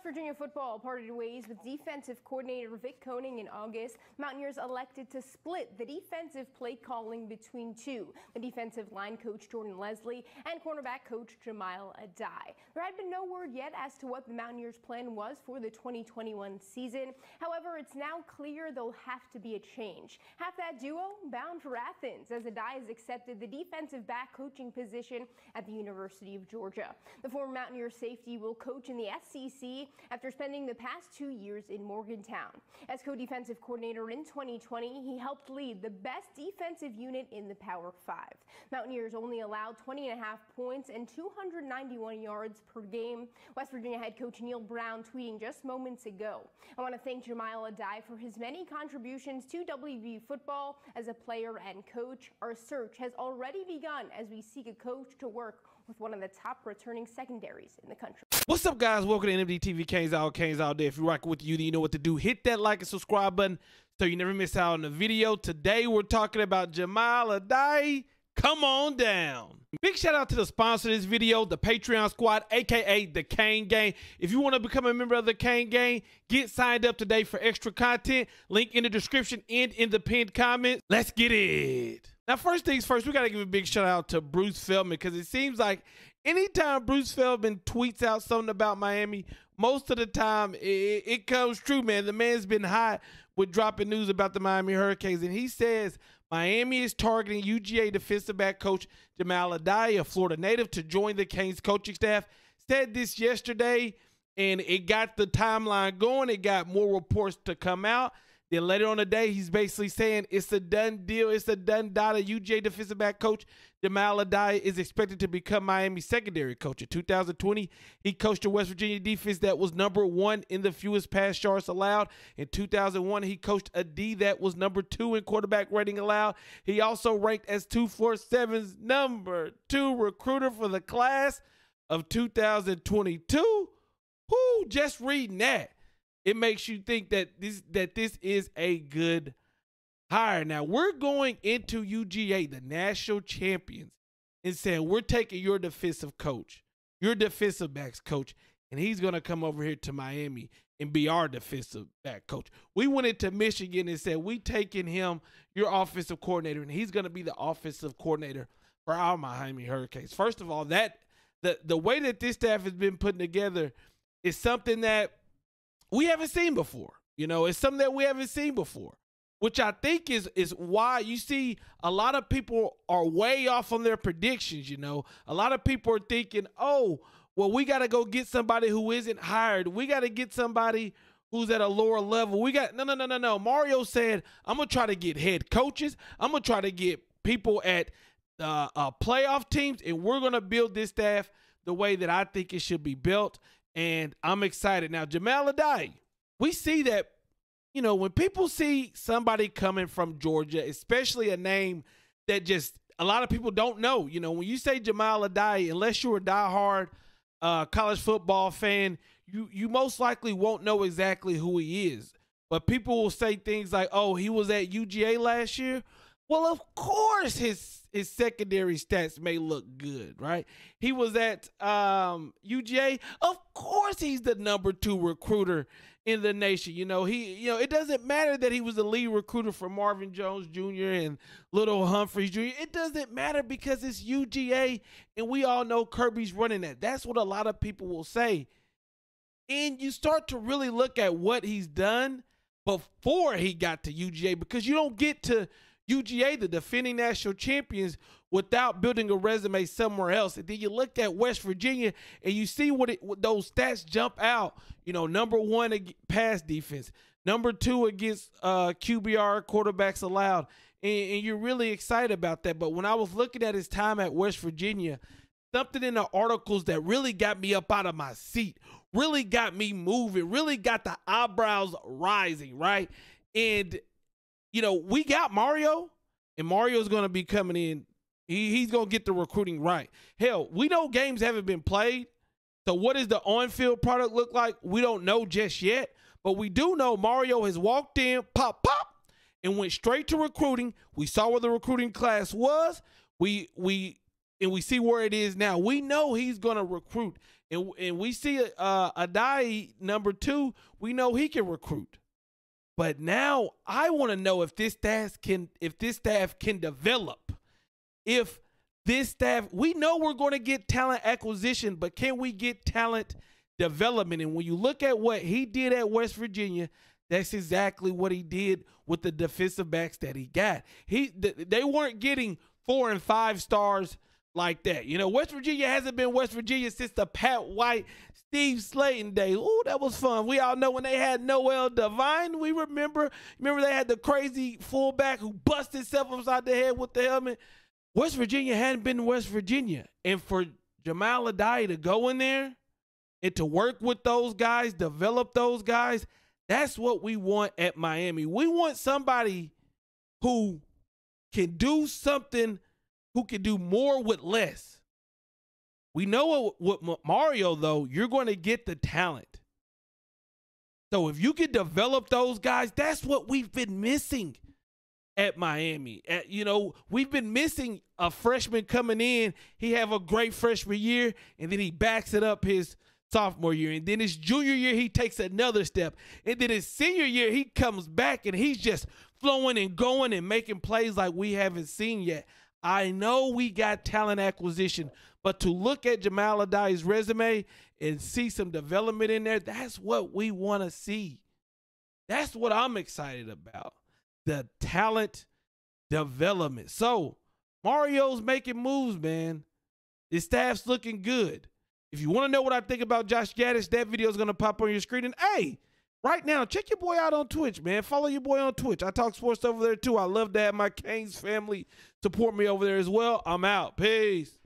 Virginia football parted ways with defensive coordinator Vic Koenning in August. Mountaineers elected to split the defensive play calling between two, the defensive line coach Jordan Leslie and cornerback coach JAHMILE ADDAE. There had been no word yet as to what the Mountaineers' plan was for the 2021 season. However, it's now clear there'll have to be a change. Half that duo bound for Athens as ADDAE has accepted the defensive back coaching position at the University of Georgia. The former Mountaineer safety will coach in the SEC after spending the past 2 years in Morgantown. As co-defensive coordinator in 2020, he helped lead the best defensive unit in the Power 5. Mountaineers only allowed 20.5 points and 291 yards per game. West Virginia head coach Neil Brown tweeting just moments ago, "I want to thank JAHMILE ADDAE for his many contributions to WVU football as a player and coach. Our search has already begun as we seek a coach to work with one of the top returning secondaries in the country." What's up, guys? Welcome to NMDTV Canes All Day. If you're rocking with you, then you know what to do. Hit that like and subscribe button so you never miss out on the video. Today, we're talking about JAHMILE ADDAE. Come on down. Big shout out to the sponsor of this video, the Patreon Squad, aka the Cane Gang. If you want to become a member of the Cane Gang, get signed up today for extra content. Link in the description and in the pinned comment. Let's get it. Now, first things first, we got to give a big shout out to Bruce Feldman, because it seems like anytime Bruce Feldman tweets out something about Miami, most of the time it comes true, man. The man's been hot with dropping news about the Miami Hurricanes, and he says Miami is targeting UGA defensive back coach JAHMILE ADDAE, a Florida native, to join the Canes coaching staff. Said this yesterday, and it got the timeline going. It got more reports to come out. Then later on the day, he's basically saying it's a done deal. It's a done data. UGA defensive back coach JAHMILE ADDAE is expected to become Miami's secondary coach. In 2020, he coached a West Virginia defense that was #1 in the fewest pass yards allowed. In 2001, he coached a D that was #2 in quarterback rating allowed. He also ranked as 247's #2 recruiter for the class of 2022. Whoo, just reading that, it makes you think that this is a good hire. Now, we're going into UGA, the national champions, and saying we're taking your defensive coach, your defensive backs coach, and he's going to come over here to Miami and be our defensive back coach. We went into Michigan and said we taking him, your offensive coordinator, and he's going to be the offensive coordinator for our Miami Hurricanes. First of all, that the way that this staff has been put together is something that we haven't seen before. You know, it's something that we haven't seen before, which I think is why you see a lot of people are way off on their predictions. You know, a lot of people are thinking, oh, well, we got to go get somebody who isn't hired. We got to get somebody who's at a lower level. We got no. Mario said, I'm going to try to get head coaches. I'm going to try to get people at playoff teams, and we're going to build this staff the way that I think it should be built. And I'm excited. Now, JAHMILE ADDAE, we see that, you know, when people see somebody coming from Georgia, especially a name that just a lot of people don't know, you know, when you say JAHMILE ADDAE, unless you're a diehard college football fan, you most likely won't know exactly who he is. But people will say things like, oh, he was at UGA last year. Well, of course his secondary stats may look good, right? He was at UGA. Of course he's the #2 recruiter in the nation. You know, it doesn't matter that he was the lead recruiter for Marvin Jones Jr. and Little Humphreys Jr. It doesn't matter because it's UGA, and we all know Kirby's running that. That's what a lot of people will say. And you start to really look at what he's done before he got to UGA, because you don't get to UGA, the defending national champions, without building a resume somewhere else. And then you look at West Virginia and you see what those stats jump out. You know, #1 pass defense, #2 against QBR, quarterbacks allowed. And you're really excited about that. But when I was looking at his time at West Virginia, something in the articles that really got me up out of my seat, really got me moving, really got the eyebrows rising, right? And you know, we got Mario, and Mario's going to be coming in. He's going to get the recruiting right. Hell, we know games haven't been played. So what does the on-field product look like? We don't know just yet. But we do know Mario has walked in, pop, and went straight to recruiting. We saw where the recruiting class was. We see where it is now. We know he's going to recruit. And we see Addae #2. We know he can recruit. But now I want to know if this staff can develop. If this staff, we know we're going to get talent acquisition, but can we get talent development? And when you look at what he did at West Virginia, that's exactly what he did with the defensive backs that he got. They weren't getting 4 and 5 stars like that. You know, West Virginia hasn't been West Virginia since the Pat White, Steve Slayton days. Ooh, that was fun. We all know when they had Noel Devine. We remember they had the crazy fullback who busted himself upside the head with the helmet. West Virginia hadn't been West Virginia. And for JAHMILE ADDAE to go in there and to work with those guys, develop those guys, that's what we want at Miami. We want somebody who can do something, who can do more with less. We know what Mario, though, you're going to get the talent. So if you can develop those guys, that's what we've been missing at Miami. You know, we've been missing a freshman coming in. He have a great freshman year, and then he backs it up his sophomore year. And then his junior year, he takes another step. And then his senior year, he comes back, and he's just flowing and going and making plays like we haven't seen yet. I know we got talent acquisition, but to look at JAHMILE ADDAE's resume and see some development in there, that's what we want to see. That's what I'm excited about, the talent development. So Mario's making moves, man. His staff's looking good. If you want to know what I think about Josh Gaddis, that video is going to pop on your screen. And hey, right now, check your boy out on Twitch, man. Follow your boy on Twitch. I talk sports over there too. I love to have my Canes family support me over there as well. I'm out. Peace.